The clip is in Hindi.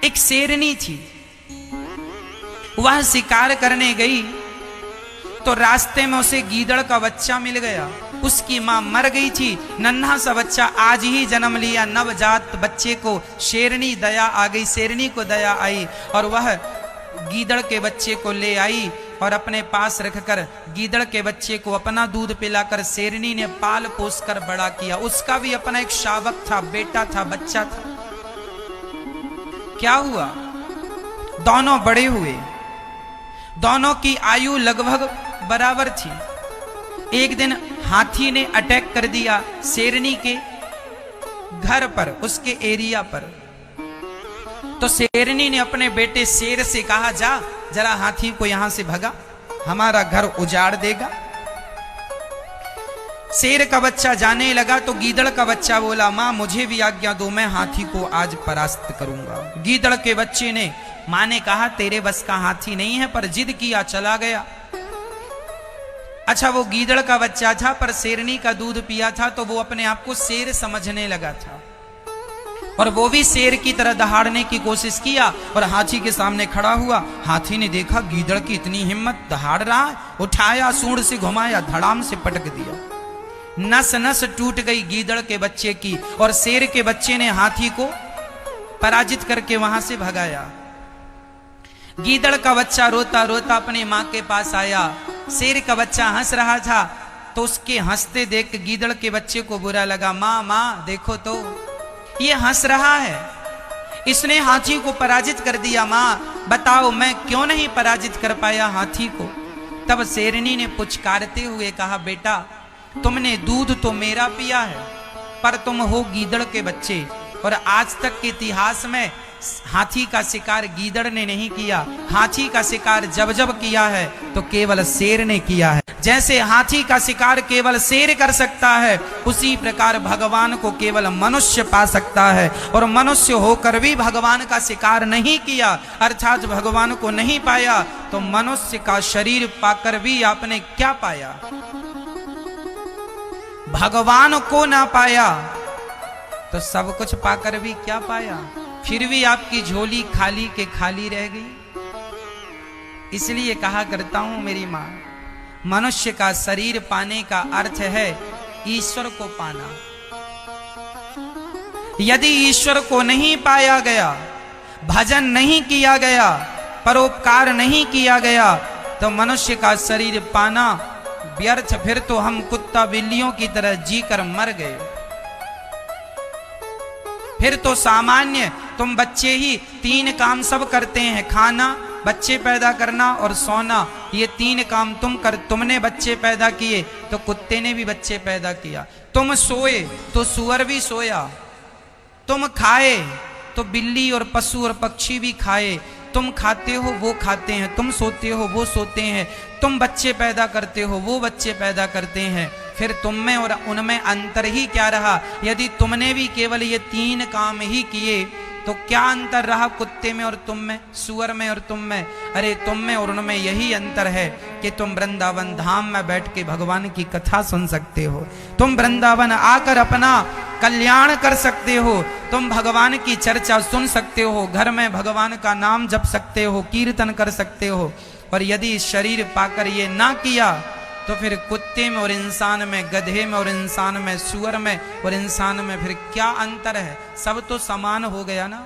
एक शेरनी थी, वह शिकार करने गई तो रास्ते में उसे गीदड़ का बच्चा मिल गया। उसकी मां मर गई थी, नन्हा सा बच्चा आज ही जन्म लिया, नवजात बच्चे को शेरनी दया आ गई, शेरनी को दया आई और वह गीदड़ के बच्चे को ले आई और अपने पास रखकर गीदड़ के बच्चे को अपना दूध पिलाकर शेरनी ने पाल पोस कर बड़ा किया। उसका भी अपना एक शावक था, बेटा था, बच्चा था। क्या हुआ? दोनों बड़े हुए, दोनों की आयु लगभग बराबर थी। एक दिन हाथी ने अटैक कर दिया शेरनी के घर पर, उसके एरिया पर। तो शेरनी ने अपने बेटे शेर से कहा, जा जरा हाथी को यहां से भगा, हमारा घर उजाड़ देगा। शेर का बच्चा जाने लगा तो गीदड़ का बच्चा बोला, मां मुझे भी आज्ञा दो, मैं हाथी को आज परास्त करूंगा। गीदड़ के बच्चे ने, मां ने कहा तेरे बस का हाथी नहीं है, पर जिद किया, चला गया। अच्छा, वो गीदड़ का बच्चा था पर शेरनी का दूध पिया था तो वो अपने आप को शेर समझने लगा था और वो भी शेर की तरह दहाड़ने की कोशिश किया और हाथी के सामने खड़ा हुआ। हाथी ने देखा गीदड़ की इतनी हिम्मत, दहाड़ रहा है, उठाया, सूंड से घुमाया, धड़ाम से पटक दिया। नस नस टूट गई गीदड़ के बच्चे की और शेर के बच्चे ने हाथी को पराजित करके वहां से भगाया। गीदड़ का बच्चा रोता रोता अपनी मां के पास आया। शेर का बच्चा हंस रहा था तो उसके हंसते देख गीदड़ के बच्चे को बुरा लगा। मां मां देखो तो ये हंस रहा है, इसने हाथी को पराजित कर दिया। मां बताओ मैं क्यों नहीं पराजित कर पाया हाथी को? तब शेरनी ने पुचकारते हुए कहा, बेटा तुमने दूध तो मेरा पिया है पर तुम हो गीदड़ के बच्चे और आज तक के इतिहास में हाथी का शिकार गीदड़ ने नहीं किया। हाथी का शिकार जब जब किया है तो केवल शेर ने किया है। जैसे हाथी का शिकार केवल शेर कर सकता है, उसी प्रकार भगवान को केवल मनुष्य पा सकता है और मनुष्य होकर भी भगवान का शिकार नहीं किया, अर्थात भगवान को नहीं पाया, तो मनुष्य का शरीर पाकर भी आपने क्या पाया? भगवान को ना पाया तो सब कुछ पाकर भी क्या पाया? फिर भी आपकी झोली खाली के खाली रह गई। इसलिए कहा करता हूं मेरी मां, मनुष्य का शरीर पाने का अर्थ है ईश्वर को पाना। यदि ईश्वर को नहीं पाया गया, भजन नहीं किया गया, परोपकार नहीं किया गया, तो मनुष्य का शरीर पाना व्यर्थ। फिर तो हम कुत्ता बिल्लियों की तरह जीकर मर गए। फिर तो सामान्य तुम बच्चे ही 3 काम सब करते हैं, खाना, बच्चे पैदा करना और सोना। ये 3 काम तुमने बच्चे पैदा किए तो कुत्ते ने भी बच्चे पैदा किया। तुम सोए तो सुअर भी सोया, तुम खाए तो बिल्ली और पशु और पक्षी भी खाए। तुम खाते हो वो खाते हैं, तुम सोते हो वो सोते हैं, तुम बच्चे पैदा करते हो वो बच्चे पैदा करते हैं। फिर तुम में और उनमें अंतर ही क्या रहा? यदि तुमने भी केवल ये 3 काम ही किए तो क्या अंतर रहा कुत्ते में और तुम में, सुअर में और तुम में? अरे तुम में और उनमें यही अंतर है कि तुम वृंदावन धाम में बैठ के भगवान की कथा सुन सकते हो, तुम वृंदावन आकर अपना कल्याण कर सकते हो, तुम भगवान की चर्चा सुन सकते हो, घर में भगवान का नाम जप सकते हो, कीर्तन कर सकते हो। और यदि शरीर पाकर ये ना किया तो फिर कुत्ते में और इंसान में, गधे में और इंसान में, सुअर में और इंसान में फिर क्या अंतर है? सब तो समान हो गया ना।